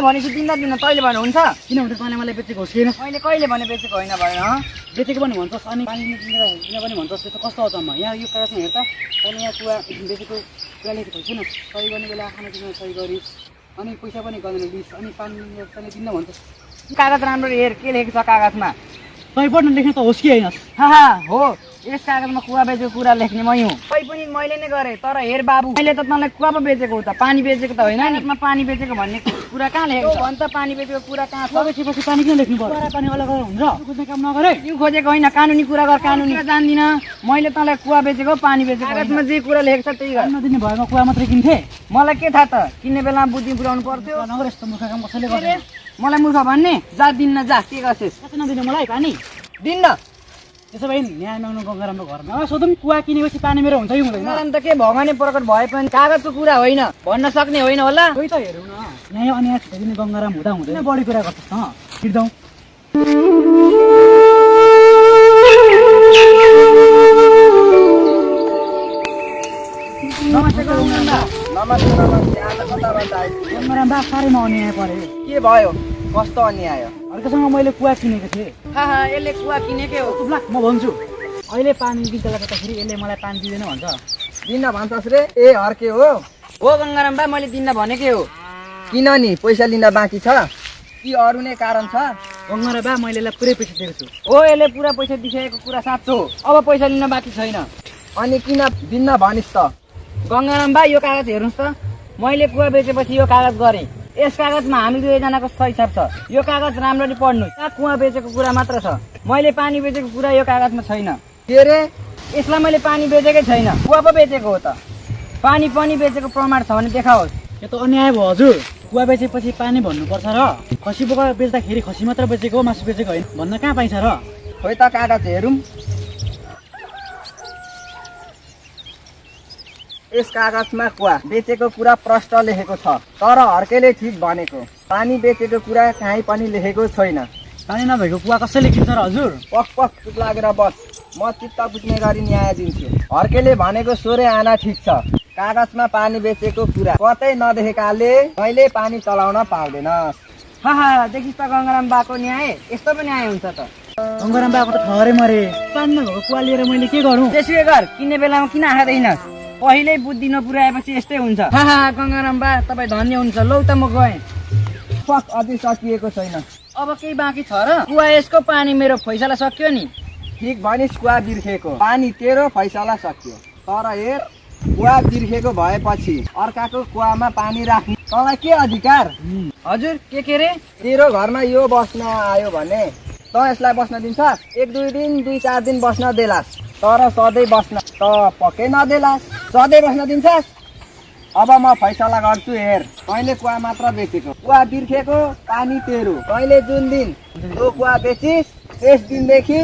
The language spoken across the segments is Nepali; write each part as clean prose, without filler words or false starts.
भनेपछि दिन तैँले भने हुन्छ किनभने तँले मलाई बेचेको होस् किन मैले कहिले भने बेचेको होइन भएन बेचेको पनि भन्छस् अनि पानी किन पनि भन्छस् त्यो त कस्तो हो त अम्मा यहाँ यो कागजमा हेर त अनि यहाँ कुवा बेचेको कुरा लेखेको किन सही गर्ने बेला खाना किन सही गरिस् अनि पैसा पनि गर्दैन लिस् अनि पानी तँले दिन्न भन्छस् कागज राम्रो हेर के लेखेको छ कागजमा तै पढ्न लेख्न त होस् कि हैनस् हो यस कागजमा कुवा बेचेको कुरा लेख्ने मै हुँ खै पनि मैले नै गरेँ तर हेर बाबु मैले त तँलाई कुवा पो बेचेको हो त पानी बेचेको त होइन नि पानी बेचेको भन्ने कुरा कहाँ लेखेको छ भन् त पानी बेचेको कुरा कहाँ छ बेचेपछि पानी किन लेख्नु पर्यो पानी अलग अलग हुन्छ खोज्ने काम नगरे यो खोजेको होइन कानुनी कुरा गर कानुनी जान्दिनँ मैले तँलाई कुवा बेचेको पानी बेचेको कागजमा जे कुरा लेखेको छ त्यही गर नदिने भएमा कुवा मात्रै किन्थे मलाई के थाहा त किन्ने बेलामा बुद्धि पुऱ्याउनु पर्थ्यो नगर यस्तो मूर्ख काम कसैले गर्छ मलाई मूर्ख भन्ने जा दिन्न जा के गर्छस् कति नदिने मलाई पानी दिन्न त्यसो भए न्याय माग्नु गङ्गारामको घरमा सोधौँ कुवा किनेपछि पानी मेरो हुन्छ कि हुँदैन त के भगवानै प्रकट भए पनि कागजको कुरा होइन भन्न सक्ने होइन होला कोही त हेरौँ न न्याय अन्याय छुट्याइदिने गङ्गाराम हुँदा हुँदैन बढी कुरा गर्छस् न हिँड्छौँ नमस्ते गङ्गाराम बा साह्रै म अन्याय परेँ के भयो कस्तो अन्याय अर्कोसँग मैले कुवा किनेको थिएँ यसले कुवा किनेकै हो ल म भन्छु अहिले पानी दिन्छ गर्दाखेरि यसले मलाई पानी दिँदैन भन्छ दिन्न भन्छस् रे ए हर्के हो गङ्गाराम बा मैले दिन्न भनेकै हो किन नि पैसा लिन बाँकी छ कि अरू नै कारण छ गङ्गाराम बा मैले यसलाई पुरै पैसा दिएको छु यसले पुरा पैसा दिइसकेको कुरा साँचो हो अब पैसा लिन बाँकी छैन अनि किन दिन्न भनिस् त गङ्गाराम बा यो कागज हेर्नुहोस् त मैले कुवा बेचेपछि यो कागज गरेँ यस कागजमा हामी दुवैजनाको सही छाप छ यो कागज राम्ररी पढ्नु कुवा बेचेको कुरा मात्र छ मैले पानी बेचेको कुरा यो कागजमा छैन के रे यसलाई मैले पानी बेचेकै छैन कुवा पो बेचेको हो त पानी पनि बेचेको प्रमाण छ भने देखाओस् यो त अन्याय भयो हजुर कुवा बेचेपछि पानी भन्नुपर्छ र खसी बोका बेच्दाखेरि खसी मात्र बेचेको मासु बेचेको होइन भन्न कहाँ पाइन्छ र खोइ त कागज हेरौँ यस कागजमा कुवा बेचेको कुरा प्रष्ट लेखेको छ तर हर्केले ठिक भनेको पानी बेचेको कुरा कहीँ पनि लेखेको छैन पानी नभएको कुवा कसैले किन्छ र हजुर पक पक चुप लागेर बस म चित्त बुझ्ने गरी न्याय दिन्छु हर्केले भनेको 16 आना ठिक छ कागजमा पानी बेचेको कुरा कतै नदेखेकाले कहिले पानी चलाउन पाउँदैनस् देखिस् त गङ्गाराम बाको न्याय यस्तो पो न्याय हुन्छ त गङ्गाराम बाको त ठहरै मरे पानी नभएको कुवा लिएर मैले के गरौँ त्यसै गर किन्ने बेलामा किन आँखादैनस् पहिल्यै बुद्धि नपुर्याएपछि यस्तै हुन्छ गङ्गाराम बा तपाईँ धन्य हुन्छ लौ त म गएँ पक अझै सकिएको छैन अब केही बाँकी छ र कुवा यसको पानी मेरो फैसला सक्यो नि ठिक भनिस् कुवा बिर्खेको पानी तेरो फैसला सक्यो तर हेर कुवा बिर्खेको भएपछि अर्काको कुवामा पानी राख्ने तँलाई के अधिकार हजुर के रे तेरो घरमा यो बस्न आयो भने त यसलाई बस्न दिन्छस् 1-2 दिन 2-4 दिन बस्न देलास् तर सधैँ बस्न त पक्कै नदेलास् सधैँ बस्न दिन्छस् अब म फैसला गर्छु हेर तैँले कुवा मात्र बेचेको कुवा बिर्खेको पानी तेरो तैँले जुन दिन त्यो कुवा बेचिस् त्यस दिनदेखि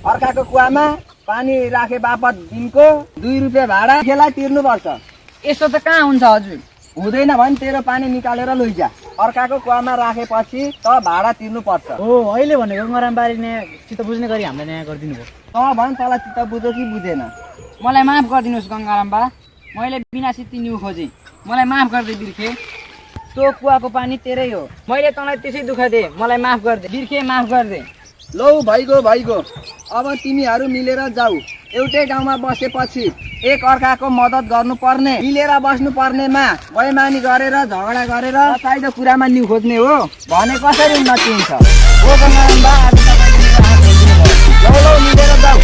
अर्काको कुवामा पानी राखे बापत दिनको 2 रुपियाँ भाडा खेला तिर्नुपर्छ यस्तो त कहाँ हुन्छ हजुर हुँदैन भने तेरो पानी निकालेर लैजा अर्काको कुवामा राखेपछि त भाडा तिर्नुपर्छ हो अहिले भनेको गङ्गाराम बारी न्याय चित्त बुझ्ने गरी हामीलाई न्याय गरिदिनु भयो त भन् तँलाई चित्त बुझ्यो कि बुझेन मलाई माफ गरिदिनुहोस् गङ्गाराम बा मैले बिना सित्ती न्यु खोजेँ मलाई माफ गरिदे बिर्खे त्यो कुवाको पानी तेरै हो मैले तँलाई त्यसै दुःख दिएँ मलाई माफ गरिदे बिर्खे माफ गरिदे लौ भइगयो अब तिमीहरू मिलेर जाऊ एउटै गाउँमा बसेपछि एक अर्काको मद्दत गर्नुपर्ने मिलेर बस्नुपर्नेमा बैमानी गरेर झगडा गरेर चाहिँदो कुरामा न्यु खोज्ने हो भने कसरी नचिन्छ हो गङ्गाराम बा आज तपाईँले मेरो हात खोलिदिनु भयो लौ मिलेर जाऊ